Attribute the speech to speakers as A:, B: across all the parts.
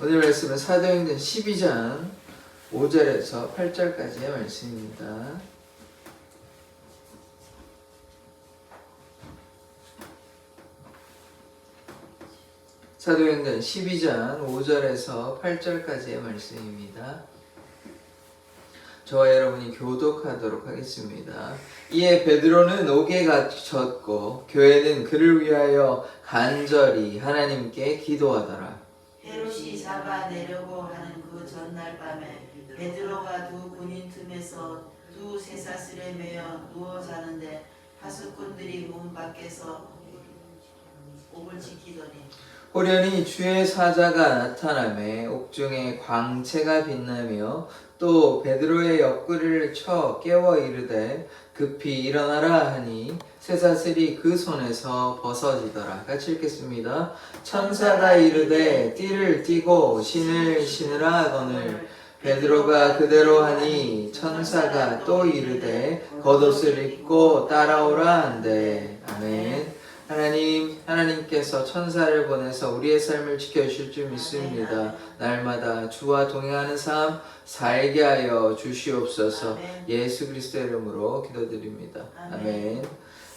A: 오늘 말씀은 사도행전 12장 5절에서 8절까지의 말씀입니다. 사도행전 12장 5절에서 8절까지의 말씀입니다. 저와 여러분이 교독하도록 하겠습니다. 이에 베드로는 옥에 갇혔고 교회는 그를 위하여 간절히 하나님께 기도하더라.
B: 헤롯이 잡아내려고 하는 그 전날 밤에 베드로가 두 군인 틈에서 두 쇠사슬에 매여 누워 자는데 파수꾼들이 문 밖에서 옥을 지키더니
A: 호련히 주의 사자가 나타나매 옥중에 광채가 빛나며 또 베드로의 옆구리를 쳐 깨워 이르되 급히 일어나라 하니 쇠사슬이 그 손에서 벗어지더라. 같이 읽겠습니다. 천사가 이르되 띠를 띠고 신을 신으라 하거늘 베드로가 그대로 하니 천사가 또 이르되 겉옷을 입고 따라오라 한대. 아멘. 하나님께서 천사를 보내서 우리의 삶을 지켜주실 줄 믿습니다. 날마다 주와 동행하는 삶 살게 하여 주시옵소서. 예수 그리스도의 이름으로 기도드립니다. 아멘.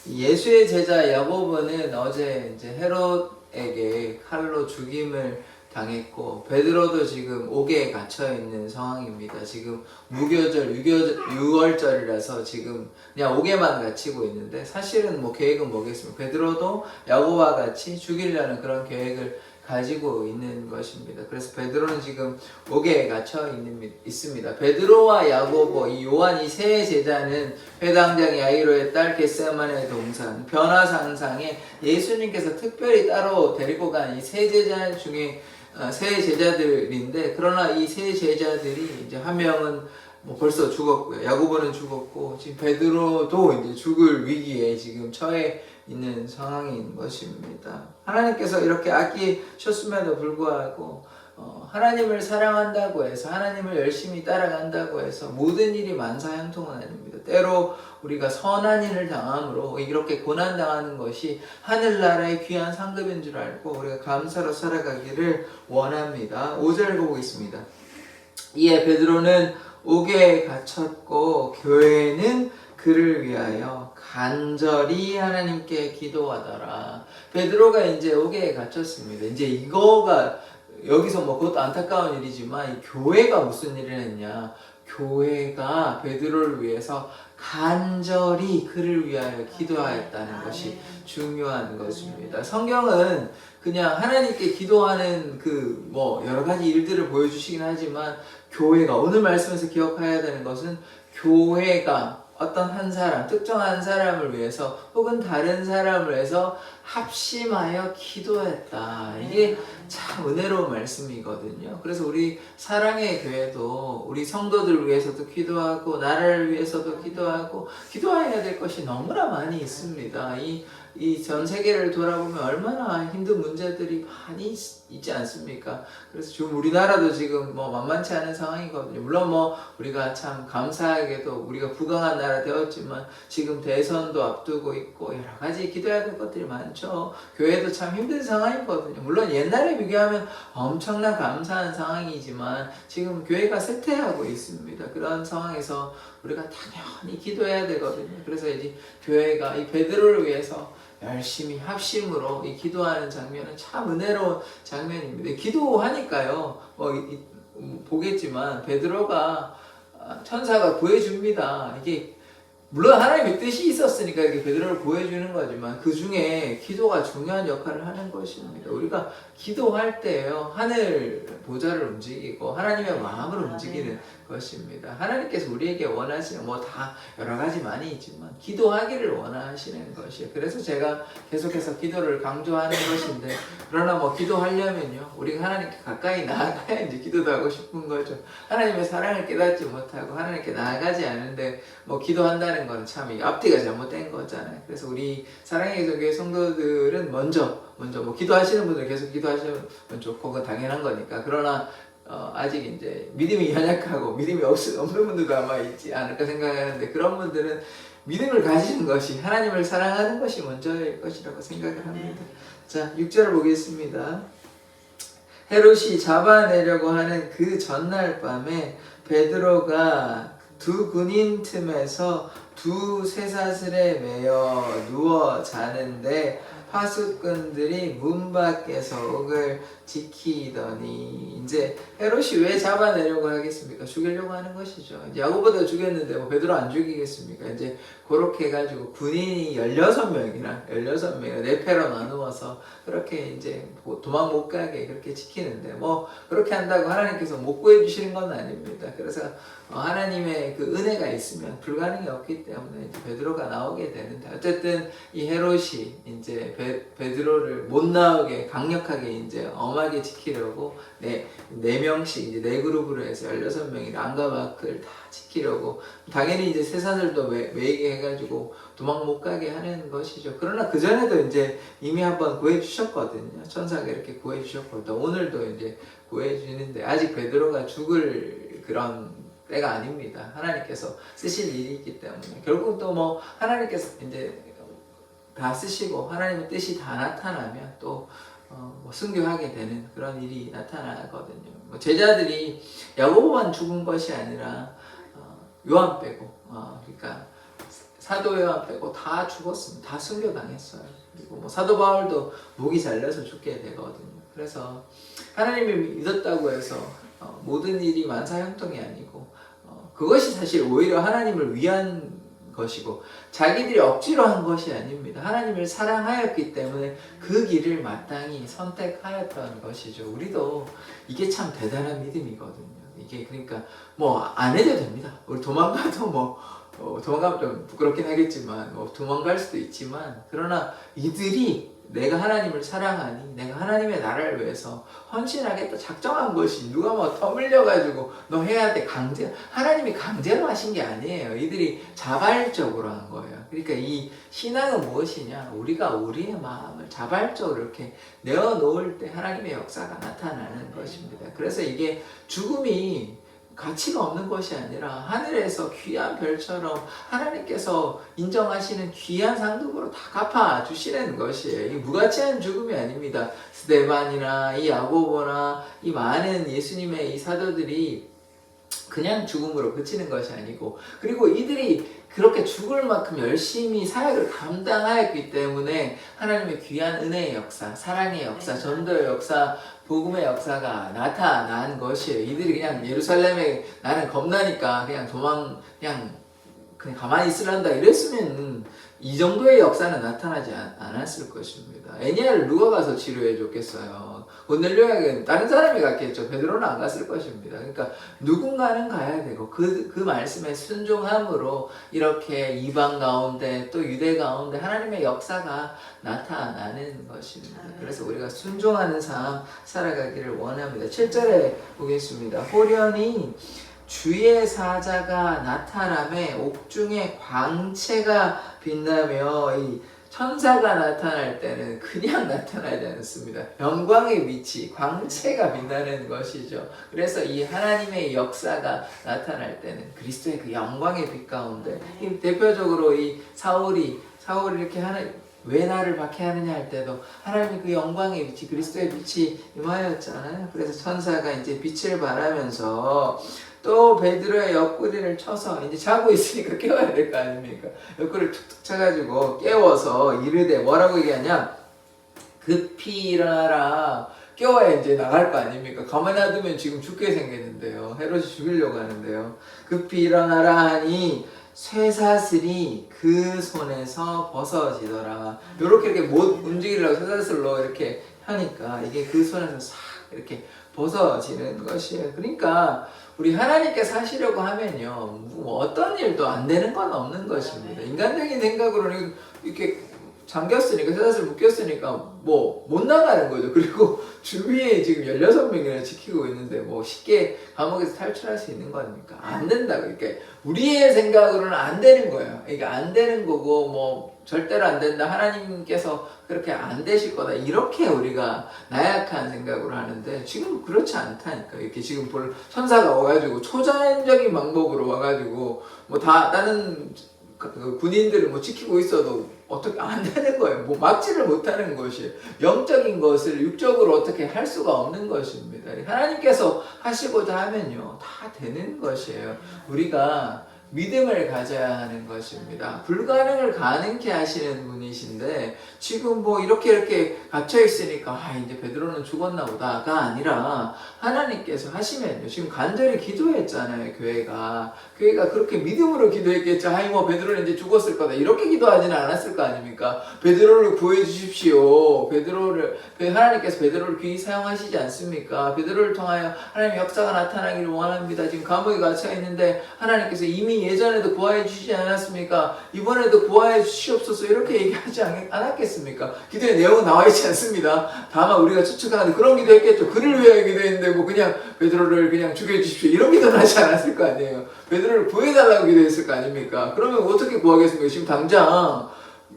A: 예수의 제자 야고보는 어제 이제 헤롯에게 칼로 죽임을 당했고 베드로도 지금 옥에 갇혀 있는 상황입니다. 지금 무교절 6월절이라서 지금 그냥 옥에만 갇히고 있는데 사실은 뭐 계획은 뭐겠습니까? 베드로도 야고보와 같이 죽이려는 그런 계획을 가지고 있는 것입니다. 그래서 베드로는 지금 옥에 갇혀 있습니다. 베드로와 야고보, 이 요한 이 세 제자는 회당장 야이로의 딸 겟세마네 동산 변화산상에 예수님께서 특별히 따로 데리고 간 이 세 제자 중에 세 제자들인데, 그러나 이 세 제자들이 이제 한 명은 뭐 벌써 죽었고요. 야고보는 죽었고 지금 베드로도 이제 죽을 위기에 지금 처해 있는 상황인 것입니다. 하나님께서 이렇게 아끼셨음에도 불구하고 하나님을 사랑한다고 해서 하나님을 열심히 따라간다고 해서 모든 일이 만사형통은 아닙니다. 때로 우리가 선한 일을 당함으로 이렇게 고난당하는 것이 하늘나라의 귀한 상급인 줄 알고 우리가 감사로 살아가기를 원합니다. 5절 읽어보겠습니다. 이에 베드로는 옥에 갇혔고 교회는 그를 위하여 간절히 하나님께 기도하더라. 베드로가 이제 옥에 갇혔습니다. 이제 이거가 여기서 뭐 그것도 안타까운 일이지만 이 교회가 무슨 일을 했냐? 교회가 베드로를 위해서 간절히 그를 위하여 기도하였다는 것이 중요한 것입니다. 성경은 그냥 하나님께 기도하는 그 뭐 여러 가지 일들을 보여주시긴 하지만 교회가 오늘 말씀에서 기억해야 되는 것은 교회가 어떤 한 사람, 특정한 사람을 위해서 혹은 다른 사람을 위해서 합심하여 기도했다. 이게 참 은혜로운 말씀이거든요. 그래서 우리 사랑의 교회도 우리 성도들 위해서도 기도하고 나라를 위해서도 기도하고 기도해야 될 것이 너무나 많이 있습니다. 이 전 세계를 돌아보면 얼마나 힘든 문제들이 많이 있지 않습니까? 그래서 지금 우리나라도 지금 뭐 만만치 않은 상황이거든요. 물론 뭐 우리가 참 감사하게도 우리가 부강한 나라 되었지만 지금 대선도 앞두고 있고 여러 가지 기도해야 될 것들이 많죠. 교회도 참 힘든 상황이거든요. 물론 옛날에 비교하면 엄청난 감사한 상황이지만 지금 교회가 쇠퇴하고 있습니다. 그런 상황에서 우리가 당연히 기도해야 되거든요. 그래서 이제 교회가 이 베드로를 위해서 열심히 합심으로 이 기도하는 장면은 참 은혜로운 장면입니다. 기도하니까요, 보겠지만 베드로가 천사가 구해줍니다. 이게 물론 하나님의 뜻이 있었으니까 이렇게 베드로를 구해주는 거지만 그 중에 기도가 중요한 역할을 하는 것입니다. 우리가 기도할 때요, 하늘 보좌를 움직이고 하나님의 마음을 움직이는 것입니다. 하나님께서 우리에게 원하시는 뭐 다 여러 가지 많이 있지만 기도하기를 원하시는 것이에요. 그래서 제가 계속해서 기도를 강조하는 것인데, 그러나 뭐 기도하려면요, 우리가 하나님께 가까이 나아가야 이제 기도도 하고 싶은 거죠. 하나님의 사랑을 깨닫지 못하고 하나님께 나아가지 않은데 뭐 기도한다는 건 참 앞뒤가 잘못된 거잖아요. 그래서 우리 사랑의 교회 성도들은 먼저 뭐 기도하시는 분들 계속 기도하시면 좋고 그건 당연한 거니까. 그러나 아직 이제 믿음이 연약하고 믿음이 없는 분들도 아마 있지 않을까 생각하는데, 그런 분들은 믿음을 가지는 것이, 하나님을 사랑하는 것이 먼저일 것이라고 생각을 합니다. 자, 6절을 보겠습니다. 헤롯이 잡아내려고 하는 그 전날 밤에 베드로가 두 군인 틈에서 두 쇠사슬에 매여 누워 자는데 파수꾼들이 문 밖에서 옥을 지키더니, 이제 헤롯이 왜 잡아내려고 하겠습니까? 죽이려고 하는 것이죠. 야고보도 죽였는데 뭐 베드로 안 죽이겠습니까? 이제 그렇게 해가지고 군인이 16명이나 네 패로 나누어서 그렇게 이제 도망 못 가게 그렇게 지키는데, 뭐 그렇게 한다고 하나님께서 못 구해주시는 건 아닙니다. 그래서 하나님의 그 은혜가 있으면 불가능이 없기 때문에 이제 베드로가 나오게 되는데, 어쨌든 이 헤롯이 이제 베드로를 못 나오게 강력하게 이제 엄하게 지키려고 네 명씩 이제 네 그룹으로 해서 16명이 랑과 마크를 다 지키려고, 당연히 이제 쇠사슬도 매이게 해가지고 도망 못 가게 하는 것이죠. 그러나 그 전에도 이제 이미 한번 구해 주셨거든요. 천사가 이렇게 구해 주셨거든요. 오늘도 이제 구해 주는데 아직 베드로가 죽을 그런 때가 아닙니다. 하나님께서 쓰실 일이 있기 때문에 결국 또 뭐 하나님께서 이제 다 쓰시고 하나님의 뜻이 다 나타나면 또 뭐 순교하게 되는 그런 일이 나타나거든요. 뭐 제자들이 야고보만 죽은 것이 아니라 요한 빼고 그러니까 사도 요한 빼고 다 죽었습니다. 다 순교당했어요. 그리고 뭐 사도 바울도 목이 잘려서 죽게 되거든요. 그래서 하나님을 믿었다고 해서 모든 일이 만사형통이 아니고 그것이 사실 오히려 하나님을 위한 것이고 자기들이 억지로 한 것이 아닙니다. 하나님을 사랑하였기 때문에 그 길을 마땅히 선택하였던 것이죠. 우리도 이게 참 대단한 믿음이거든요. 이게 그러니까 뭐 안 해도 됩니다. 우리 도망가도 뭐 도망가면 좀 부끄럽긴 하겠지만 뭐 도망갈 수도 있지만, 그러나 이들이 내가 하나님을 사랑하니 내가 하나님의 나라를 위해서 헌신하겠다 작정한 것이, 누가 뭐 떠밀려가지고 너 해야 돼 하나님이 강제로 하신 게 아니에요. 이들이 자발적으로 한 거예요. 그러니까 이 신앙은 무엇이냐, 우리가 우리의 마음을 자발적으로 이렇게 내어놓을 때 하나님의 역사가 나타나는 것입니다. 그래서 이게 죽음이 가치가 없는 것이 아니라 하늘에서 귀한 별처럼 하나님께서 인정하시는 귀한 상급으로 다 갚아주시는 것이에요. 이 무가치한 죽음이 아닙니다. 스데반이나 이 야고보나 이 많은 예수님의 이 사도들이 그냥 죽음으로 그치는 것이 아니고, 그리고 이들이 그렇게 죽을 만큼 열심히 사역을 감당하였기 때문에 하나님의 귀한 은혜의 역사, 사랑의 역사, 전도의 역사, 복음의 역사가 나타난 것이에요. 이들이 그냥 예루살렘에 나는 겁나니까 그냥 가만히 있으란다 이랬으면 이 정도의 역사는 나타나지 않았을 것입니다. 애니야를 누가 가서 치료해 줬겠어요? 고넬료에게는 다른 사람이 갔겠죠. 베드로는 안 갔을 것입니다. 그러니까 누군가는 가야 되고 그 말씀에 순종함으로 이렇게 이방 가운데 또 유대 가운데 하나님의 역사가 나타나는 것입니다. 그래서 우리가 순종하는 삶 살아가기를 원합니다. 7절에 보겠습니다. 호련히 주의 사자가 나타남에 옥중에 광채가 빛나며, 이 천사가 나타날 때는 그냥 나타나지 않습니다. 영광의 빛이 광채가 빛나는 것이죠. 그래서 이 하나님의 역사가 나타날 때는 그리스도의 그 영광의 빛 가운데, 대표적으로 이 사울이 이렇게 왜 나를 박해하느냐 할 때도 하나님의 그 영광의 빛이, 그리스도의 빛이 임하였잖아요. 그래서 천사가 이제 빛을 발하면서 또 베드로의 옆구리를 쳐서, 이제 자고 있으니까 깨워야 될 거 아닙니까? 옆구리를 툭툭 쳐가지고 깨워서 이르되, 뭐라고 얘기하냐? 급히 일어나라. 깨워야 이제 나갈 거 아닙니까? 가만히 놔두면 지금 죽게 생겼는데요. 헤롯이 죽이려고 하는데요. 급히 일어나라 하니 쇠사슬이 그 손에서 벗어지더라. 이렇게 못 움직이려고 쇠사슬로 이렇게 하니까 이게 그 손에서 싹 이렇게 벗어지는 것이에요. 그러니까 우리 하나님께 사시려고 하면요, 뭐 어떤 일도 안 되는 건 없는 것입니다. 인간적인 생각으로는 이렇게 잠겼으니까, 쇠사슬 묶였으니까 뭐 못 나가는 거죠. 그리고 주위에 지금 16명이나 지키고 있는데 뭐 쉽게 감옥에서 탈출할 수 있는 겁니까? 안 된다고. 그러니까 우리의 생각으로는 안 되는 거예요. 이게 안 되는 거고 뭐 절대로 안 된다, 하나님께서 그렇게 안 되실 거다, 이렇게 우리가 나약한 생각으로 하는데 지금 그렇지 않다니까. 이렇게 지금 천사가 와가지고 초자연적인 방법으로 와가지고 뭐 다 다른 군인들을 뭐 지키고 있어도 어떻게 안 되는 거예요. 뭐 막지를 못하는 것이에요. 영적인 것을 육적으로 어떻게 할 수가 없는 것입니다. 하나님께서 하시고자 하면요 다 되는 것이에요. 우리가 믿음을 가져야 하는 것입니다. 불가능을 가능케 하시는 분이신데 지금 뭐 이렇게 갇혀 있으니까 이제 베드로는 죽었나 보다가 아니라 하나님께서 하시면요. 지금 간절히 기도했잖아요. 교회가 그렇게 믿음으로 기도했겠죠. 뭐 베드로는 이제 죽었을 거다 이렇게 기도하지는 않았을 거 아닙니까? 베드로를 구해 주십시오. 하나님께서 베드로를 귀히 사용하시지 않습니까? 베드로를 통하여 하나님의 역사가 나타나기를 원합니다. 지금 감옥에 갇혀 있는데 하나님께서 이미 예전에도 구하여 주시지 않았습니까? 이번에도 구하여 주시옵소서 이렇게 얘기하지 않았겠습니까? 기도의 내용은 나와 있지 않습니다. 다만 우리가 추측하는 그런 기도했겠죠. 그를 위하여 기도했는데 뭐 그냥 베드로를 그냥 죽여주십시오 이런 기도는 하지 않았을 거 아니에요. 베드로를 구해달라고 기도했을 거 아닙니까? 그러면 어떻게 구하겠습니까? 지금 당장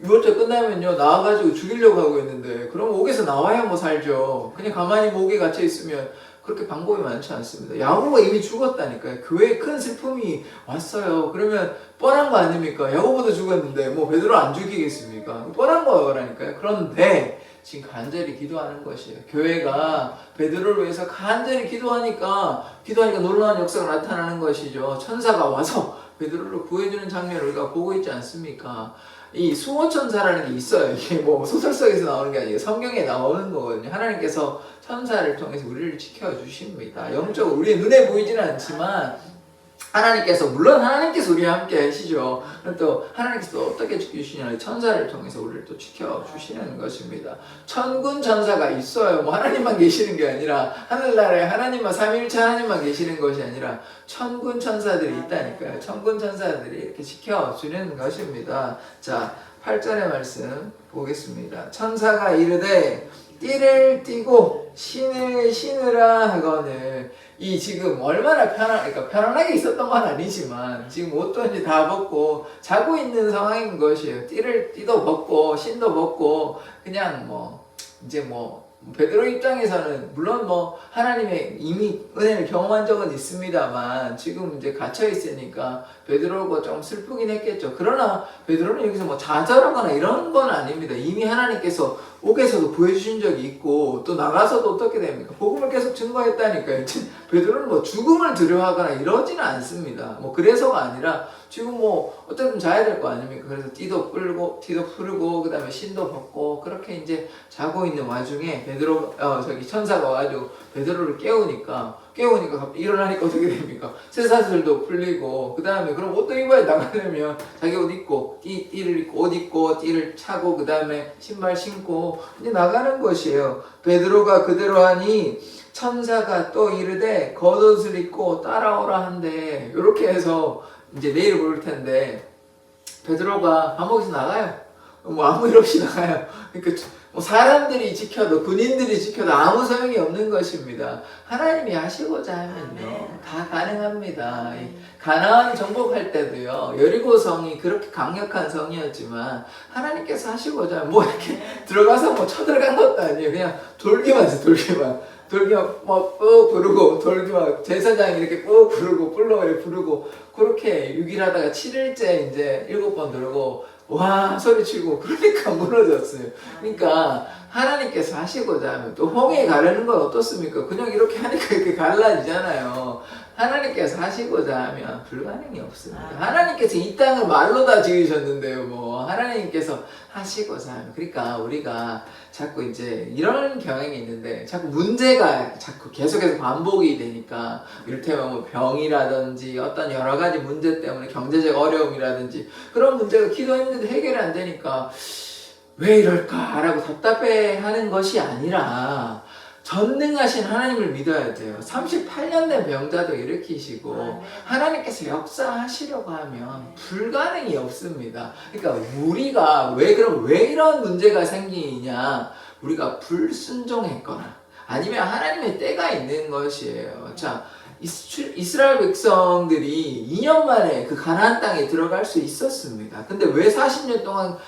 A: 6월째 끝나면요 나와가지고 죽이려고 하고 있는데 그럼 옥에서 나와야 뭐 살죠. 그냥 가만히 옥에 갇혀 있으면 그렇게 방법이 많지 않습니다. 야고보가 이미 죽었다니까요. 교회에 큰 슬픔이 왔어요. 그러면 뻔한 거 아닙니까? 야고보도 죽었는데 뭐 베드로 안 죽이겠습니까? 뻔한 거라니까요. 그런데 지금 간절히 기도하는 것이에요. 교회가 베드로를 위해서 간절히 기도하니까 놀라운 역사가 나타나는 것이죠. 천사가 와서 베드로를 구해주는 장면을 우리가 보고 있지 않습니까? 이 수호천사라는 게 있어요. 이게 뭐 소설 속에서 나오는 게 아니고 성경에 나오는 거거든요. 하나님께서 천사를 통해서 우리를 지켜주십니다. 영적으로 우리의 눈에 보이지는 않지만 물론 하나님께서 우리와 함께 하시죠. 또 하나님께서 어떻게 지켜주시냐면 천사를 통해서 우리를 또 지켜주시는 것입니다. 천군 천사가 있어요. 뭐 하나님만 계시는 게 아니라 하늘나라에 하나님만 삼위일체 하나님만 계시는 것이 아니라 천군 천사들이 있다니까요. 천군 천사들이 이렇게 지켜주는 것입니다. 자, 8절의 말씀 보겠습니다. 천사가 이르되 띠를 띠고 신을 신으라 하거늘. 이 지금 얼마나 편안하게 있었던 건 아니지만 지금 옷도 이제 다 벗고 자고 있는 상황인 것이에요. 띠도 벗고 신도 벗고 그냥 베드로 입장에서는 물론 하나님의 이미 은혜를 경험한 적은 있습니다만 지금 이제 갇혀 있으니까 베드로가 좀 슬프긴 했겠죠. 그러나 베드로는 여기서 좌절하거나 이런 건 아닙니다. 이미 하나님께서 옥에서도 구해주신 적이 있고 또 나가서도 어떻게 됩니까? 복음을 계속 증거했다니까요. 베드로는 죽음을 두려워하거나 이러지는 않습니다. 그래서가 아니라 지금 어쨌든 자야 될 거 아닙니까? 그래서 띠도 풀고 그 다음에 신도 벗고 그렇게 이제 자고 있는 와중에 천사가 와가지고 베드로를 깨우니까 갑자기 일어나니까 어떻게 됩니까? 쇠사슬도 풀리고 그 다음에 그럼 옷도 입어야 나가려면 자기 옷 입고 띠를 입고 옷 입고 띠를 차고 그 다음에 신발 신고 이제 나가는 것이에요. 베드로가 그대로 하니 천사가 또 이르되 겉옷을 입고 따라오라 한대. 이렇게 해서 이제 내일 볼 텐데 베드로가 감옥에서 나가요. 아무 일 없이 나가요. 그러니까 사람들이 지켜도 군인들이 지켜도 아무 소용이 없는 것입니다. 하나님이 하시고자 하면요 다 가능합니다. 가나안 정복할 때도요 여리고성이 그렇게 강력한 성이었지만 하나님께서 하시고자 하면 이렇게 들어가서 쳐들어간 것도 아니에요. 그냥 돌기만 꾹 부르고 제사장이 이렇게 꾹 부르고 뿔로 부르고 그렇게 6일 하다가 7일째 이제 7번 돌고 와 소리치고 그러니까 무너졌어요. 그러니까 하나님께서 하시고자 하면 또 홍해 가르는 건 어떻습니까? 그냥 이렇게 하니까 이렇게 갈라지잖아요. 하나님께서 하시고자 하면 불가능이 없습니다. 하나님께서 이 땅을 말로 다 지으셨는데요. 하나님께서 하시고자 하면 그러니까 우리가 자꾸 이제 이런 경향이 있는데 자꾸 문제가 자꾸 계속해서 반복이 되니까 이를테면 병이라든지 어떤 여러 가지 문제 때문에 경제적 어려움이라든지 그런 문제가 기도했는데 해결이 안 되니까 왜 이럴까라고 답답해하는 것이 아니라 전능하신 하나님을 믿어야 돼요. 38년 된 병자도 일으키시고 하나님께서 역사하시려고 하면 불가능이 없습니다. 그러니까 우리가 왜 이런 문제가 생기냐? 우리가 불순종했거나 아니면 하나님의 때가 있는 것이에요. 자, 이스라엘 백성들이 2년 만에 그 가나안 땅에 들어갈 수 있었습니다. 근데 왜 40년 동안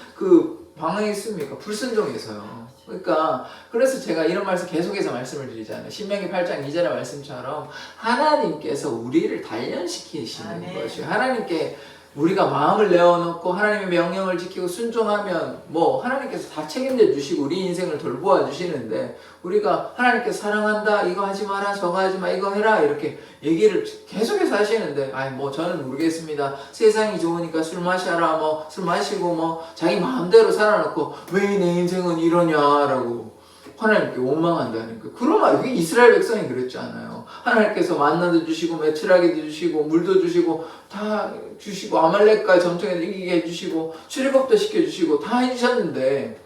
A: 방황했습니까? 불순종해서요. 그러니까 그래서 제가 이런 말씀 계속해서 말씀을 드리잖아요. 신명기 8장 2절의 말씀처럼 하나님께서 우리를 단련시키시는 것이에요. 하나님께
C: 우리가 마음을 내어놓고 하나님의 명령을 지키고 순종하면 뭐 하나님께서 다 책임져 주시고 우리 인생을 돌보아 주시는데, 우리가 하나님께서 사랑한다, 이거 하지 마라, 저거 하지 마, 이거 해라, 이렇게 얘기를 계속해서 하시는데, 아니 뭐 저는 모르겠습니다, 세상이 좋으니까 술 마셔라, 뭐 술 마시고 뭐 자기 마음대로 살아놓고 왜 내 인생은 이러냐라고 하나님께 원망한다니까. 그러면 이게 이스라엘 백성이 그랬지 않아요? 하나님께서 만나도 주시고 매출하게도 주시고 물도 주시고 다 주시고 아말렉과 전쟁에서 이기게 해주시고 출애굽도 시켜주시고 다 해주셨는데,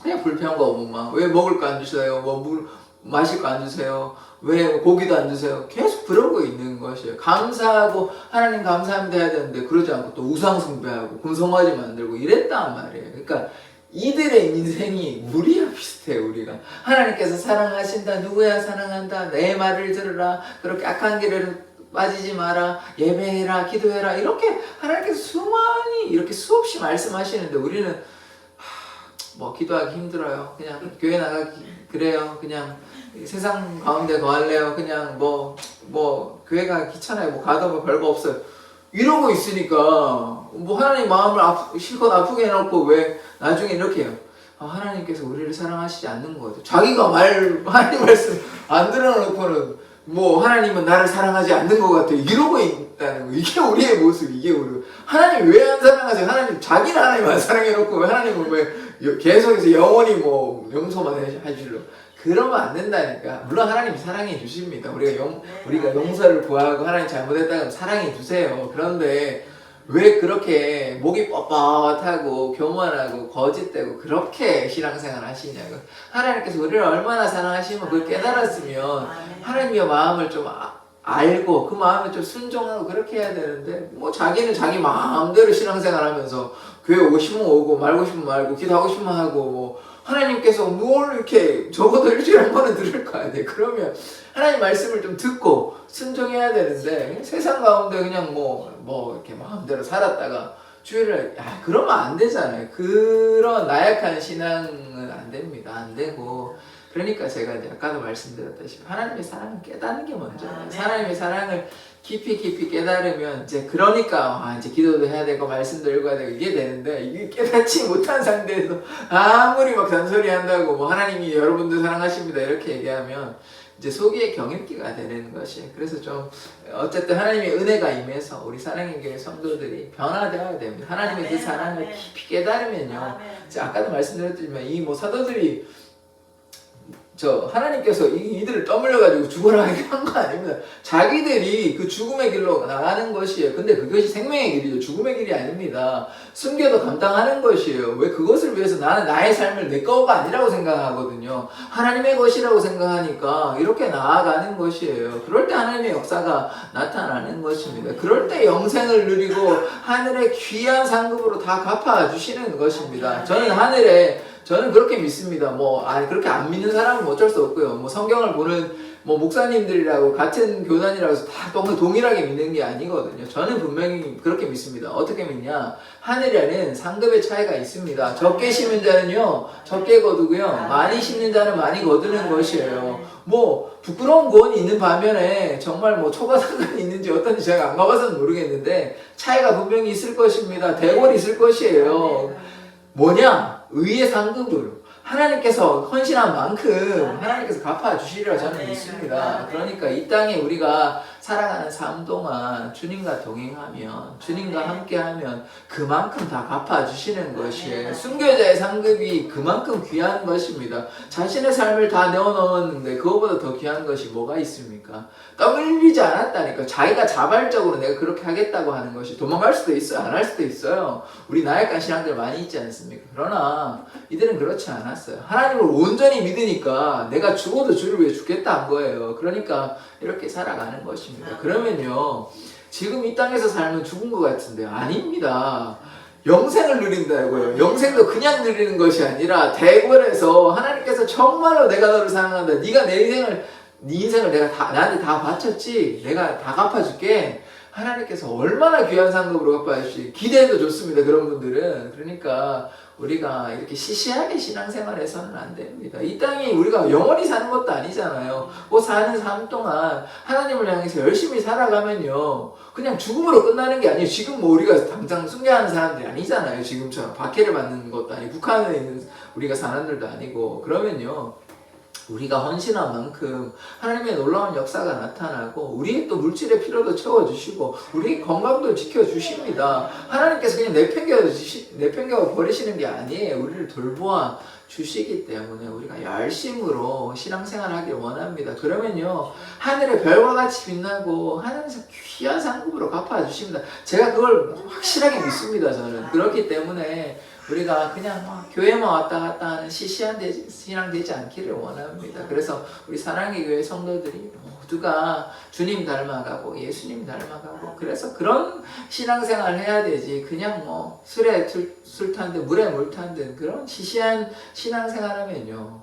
C: 그냥 불평과 원망. 왜 먹을 거 안 주세요? 뭐 물 마실 거 안 주세요? 왜 고기도 안 주세요? 계속 그러고 있는 것이에요. 감사하고 하나님 감사합니다 해야 되는데 그러지 않고 또 우상 숭배하고 금송아지 만들고 이랬단 말이에요. 그러니까 이들의 인생이 우리와 비슷해요. 우리가 하나님께서 사랑하신다, 누구야 사랑한다, 내 말을 들으라, 그렇게 악한 길에 빠지지 마라, 예배해라, 기도해라, 이렇게 하나님께서 수많이 이렇게 수없이 말씀하시는데, 우리는 뭐 기도하기 힘들어요, 그냥 교회 나가기 그래요, 그냥 세상 가운데 거할래요, 그냥 뭐 교회 가기 귀찮아요, 뭐 가도 뭐 별거 없어요, 이러고 있으니까 뭐 하나님 마음을 실컷 아프게 해놓고 왜 나중에 이렇게 해요. 하나님께서 우리를 사랑하시지 않는 거죠. 자기가 하나님 말씀 안 들어놓고는 뭐 하나님은 나를 사랑하지 않는 것 같아, 이러고 있다는 거. 이게 우리의 모습, 이게 우리. 하나님 왜 안 사랑하세요? 하나님 자기는 하나님 안 사랑해놓고 왜 하나님은 왜 계속해서 영원히 뭐 용서만 해주실러? 그러면 안 된다니까. 물론 하나님 사랑해 주십니다. 우리가 용서를 구하고 하나님 잘못했다면 사랑해 주세요. 그런데 왜 그렇게 목이 뻣뻣하고 교만하고 거짓되고 그렇게 신앙생활 하시냐고. 하나님께서 우리를 얼마나 사랑하시면 그걸 깨달았으면 하나님의 마음을 좀 알고 그 마음에 좀 순종하고 그렇게 해야 되는데, 뭐 자기는 자기 마음대로 신앙생활 하면서 교회 오고 싶으면 오고 말고 싶으면 말고 기도하고 싶으면 하고, 뭐 하나님께서 뭘 이렇게 적어도 일주일에 한 번은 들을 거 아니에요. 그러면 하나님 말씀을 좀 듣고 순종해야 되는데, 세상 가운데 그냥 뭐 이렇게 마음대로 살았다가 주일을, 그러면 안 되잖아요. 그런 나약한 신앙은 안 됩니다. 안 되고. 그러니까 제가 이제 아까도 말씀드렸다시피 하나님의 사랑을 깨닫는 게 먼저예요. 하나님의 사랑을 깊이 깨달으면 이제 그러니까 이제 기도도 해야 되고 말씀도 읽어야 되고 이게 되는데, 이게 깨닫지 못한 상태에서 아무리 막 잔소리 한다고 뭐 하나님이 여러분들 사랑하십니다 이렇게 얘기하면 이제 속이의 경읽기가 되는 것이에요. 그래서 좀 어쨌든 하나님의 은혜가 임해서 우리 사랑의 교회 성도들이 변화되어야 됩니다. 하나님의 그 사랑을 깊이 깨달으면요, 아까도 말씀드렸지만 이 뭐 사도들이 하나님께서 이들을 떠밀려가지고 죽어라 이렇게 한 거 아닙니다. 자기들이 그 죽음의 길로 나가는 것이에요. 근데 그것이 생명의 길이죠. 죽음의 길이 아닙니다. 숨겨도 감당하는 것이에요. 왜? 그것을 위해서 나는 나의 삶을 내 거가 아니라고 생각하거든요. 하나님의 것이라고 생각하니까 이렇게 나아가는 것이에요. 그럴 때 하나님의 역사가 나타나는 것입니다. 그럴 때 영생을 누리고 하늘의 귀한 상급으로 다 갚아주시는 것입니다. 저는 그렇게 믿습니다. 그렇게 안 믿는 사람은 어쩔 수 없고요. 성경을 보는 목사님들이라고 같은 교단이라고 해서 다 동일하게 믿는 게 아니거든요. 저는 분명히 그렇게 믿습니다. 어떻게 믿냐? 하늘에는 상급의 차이가 있습니다. 적게 심은 자는요, 적게 거두고요. 많이 심는 자는 많이 거두는 것이에요. 부끄러운 구원이 있는 반면에 정말 초과상관이 있는지 어떤지 제가 안 가봐서는 모르겠는데 차이가 분명히 있을 것입니다. 대궐이 있을 것이에요. 뭐냐? 의의 상급으로 하나님께서 헌신한 만큼 하나님께서 갚아주시리라 저는 믿습니다. 그러니까 이 땅에 우리가 살아가는 삶 동안 주님과 동행하면, 주님과 함께하면 그만큼 다 갚아주시는 것이에요. 순교자의 상급이 그만큼 귀한 것입니다. 자신의 삶을 다 내어놓았는데 그거보다 더 귀한 것이 뭐가 있습니까? 떠밀리지 않았다니까. 자기가 자발적으로 내가 그렇게 하겠다고 하는 것이, 도망갈 수도 있어요, 안 할 수도 있어요. 우리 나약한 신앙들 많이 있지 않습니까? 그러나 이들은 그렇지 않았어요. 하나님을 온전히 믿으니까 내가 죽어도 주를 위해 죽겠다 한 거예요. 그러니까 이렇게 살아가는 것입니다. 그러면요, 지금 이 땅에서 살면 죽은 것 같은데 아닙니다. 영생을 누린다고요. 영생도 그냥 누리는 것이 아니라 대궐에서 하나님께서 정말로 내가 너를 사랑한다, 네가 네 인생을 나한테 다 바쳤지, 내가 다 갚아줄게, 하나님께서 얼마나 귀한 상급으로 갚아주실지 기대해도 좋습니다. 그런 분들은. 그러니까 우리가 이렇게 시시하게 신앙생활해서는 안 됩니다. 이 땅이 우리가 영원히 사는 것도 아니잖아요. 그 사는 삶 동안 하나님을 향해서 열심히 살아가면요, 그냥 죽음으로 끝나는 게 아니에요. 지금 뭐 우리가 당장 순교하는 사람들이 아니잖아요. 지금처럼 박해를 받는 것도 아니고 북한에 있는 우리가 사람들도 아니고. 그러면요, 우리가 헌신한 만큼 하나님의 놀라운 역사가 나타나고 우리의 또 물질의 필요도 채워주시고 우리의 건강도 지켜주십니다. 하나님께서 그냥 내팽겨 버리시는 게 아니에요. 우리를 돌보아 주시기 때문에 우리가 열심으로 신앙생활 하길 원합니다. 그러면요, 하늘의 별과 같이 빛나고 하늘에서 귀한 상급으로 갚아주십니다. 제가 그걸 확실하게 믿습니다. 저는. 그렇기 때문에 우리가 그냥 교회만 왔다 갔다 하는 시시한 신앙 되지 않기를 원합니다. 그래서 우리 사랑의 교회 성도들이 모두가 주님 닮아가고 예수님 닮아가고, 그래서 그런 신앙생활 해야 되지, 그냥 뭐 술에 술 탄 듯 물에 물 탄 듯 그런 시시한 신앙생활 하면요,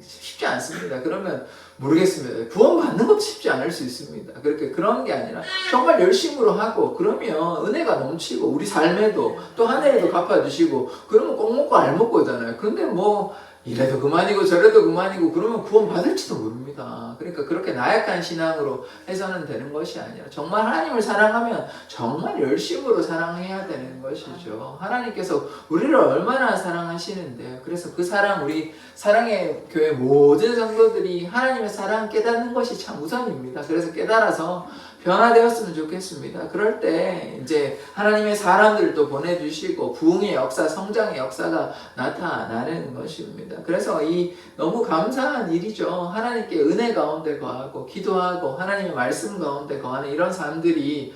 C: 쉽지 않습니다. 그러면 모르겠습니다. 구원 받는 것도 쉽지 않을 수 있습니다. 그렇게 그런 게 아니라 정말 열심으로 하고 그러면 은혜가 넘치고 우리 삶에도 또 하늘에도 갚아주시고 그러면 꼭 먹고 알 먹고잖아요. 근데 뭐 이래도 그만이고 저래도 그만이고 그러면 구원 받을지도 모릅니다. 그러니까 그렇게 나약한 신앙으로 해서는 되는 것이 아니라 정말 하나님을 사랑하면 정말 열심으로 사랑해야 되는 것이죠. 하나님께서 우리를 얼마나 사랑하시는데요. 그래서 그 사랑, 우리 사랑의 교회 모든 성도들이 하나님의 사랑 깨닫는 것이 참 우선입니다. 그래서 깨달아서 변화되었으면 좋겠습니다. 그럴 때 이제 하나님의 사람들도 보내주시고 부흥의 역사, 성장의 역사가 나타나는 것입니다. 그래서 이 너무 감사한 일이죠. 하나님께 은혜 가운데 거하고 기도하고 하나님의 말씀 가운데 거하는 이런 사람들이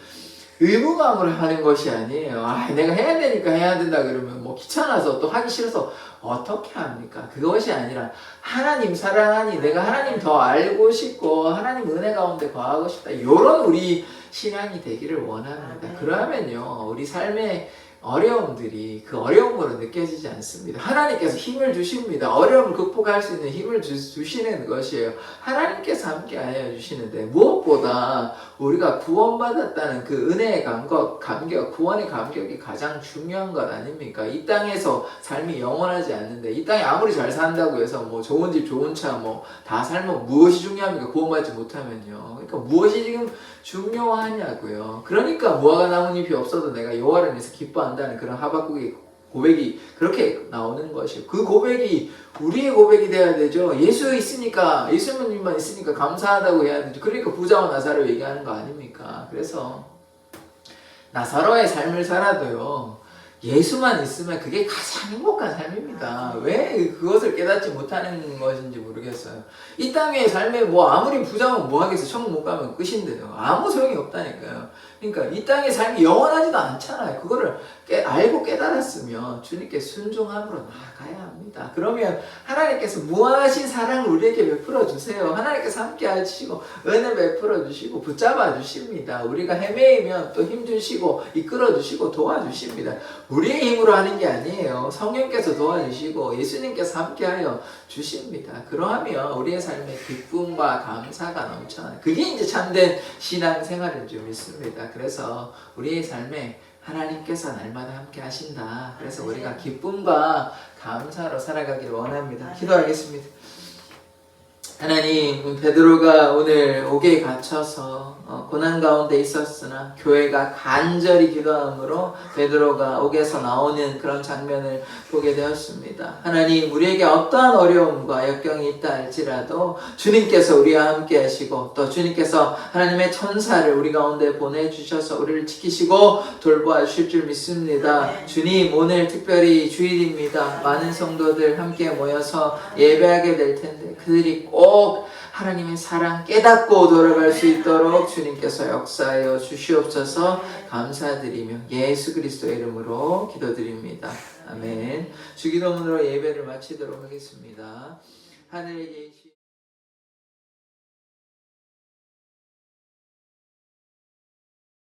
C: 의무감으로 하는 것이 아니에요. 내가 해야 되니까 해야 된다 그러면 뭐 귀찮아서 또 하기 싫어서 어떻게 합니까? 그것이 아니라 하나님 사랑하니 내가 하나님 더 알고 싶고 하나님 은혜 가운데 거하고 싶다, 이런 우리 신앙이 되기를 원합니다. 그러면요, 우리 삶의 어려움들이 그 어려움으로 느껴지지 않습니다. 하나님께서 힘을 주십니다. 어려움을 극복할 수 있는 힘을 주시는 것이에요. 하나님께서 함께하여 주시는데, 무엇보다 우리가 구원받았다는 그 은혜의 감격, 구원의 감격이 가장 중요한 것 아닙니까? 이 땅에서 삶이 영원하지 않는데, 이 땅에 아무리 잘 산다고 해서 뭐 좋은 집 좋은 차 뭐 다 살면 무엇이 중요합니까? 구원받지 못하면요. 그러니까 무엇이 지금 중요하냐고요. 그러니까 무화과 나뭇잎이 없어도 내가 여호와를 인해서 기뻐한다는 그런 하박국의 고백이 그렇게 나오는 것이에요. 그 고백이 우리의 고백이 돼야 되죠. 예수 있으니까, 예수님만 있으니까 감사하다고 해야 되죠. 그러니까 부자와 나사로 얘기하는 거 아닙니까? 그래서 나사로의 삶을 살아도요, 예수만 있으면 그게 가장 행복한 삶입니다. 왜 그것을 깨닫지 못하는 것인지 모르겠어요. 이 땅의 삶에 뭐 아무리 부자면 뭐 하겠어요. 천국 못 가면 끝인데요. 아무 소용이 없다니까요. 그러니까 이 땅의 삶이 영원하지도 않잖아요. 그거를 알고 깨달았으면 주님께 순종함으로 나아가야 합니다. 그러면 하나님께서 무한하신 사랑을 우리에게 베풀어 주세요. 하나님께서 함께 하시고 은혜 베풀어 주시고 붙잡아 주십니다. 우리가 헤매이면 또 힘 주시고 이끌어 주시고 도와주십니다. 우리의 힘으로 하는 게 아니에요. 성령께서 도와주시고 예수님께서 함께하여 주십니다. 그러하면 우리의 삶에 기쁨과 감사가 넘쳐나요. 그게 이제 참된 신앙생활인 줄 믿습니다. 그래서 우리의 삶에 하나님께서 날마다 함께 하신다. 그래서 우리가 기쁨과 감사로 살아가길 원합니다. 기도하겠습니다. 하나님, 베드로가 오늘 옥에 갇혀서 고난 가운데 있었으나 교회가 간절히 기도함으로 베드로가 옥에서 나오는 그런 장면을 보게 되었습니다. 하나님, 우리에게 어떠한 어려움과 역경이 있다 할지라도 주님께서 우리와 함께 하시고 또 주님께서 하나님의 천사를 우리 가운데 보내주셔서 우리를 지키시고 돌보아 주실 줄 믿습니다. 주님, 오늘 특별히 주일입니다. 많은 성도들 함께 모여서 예배하게 될 텐데 그들이 꼭 하나님의 사랑 깨닫고 돌아갈 수 있도록 주님께서 역사하여 주시옵소서. 감사드리며 예수 그리스도의 이름으로 기도드립니다. 아멘. 주기도문으로 예배를 마치도록 하겠습니다. 하늘에 계신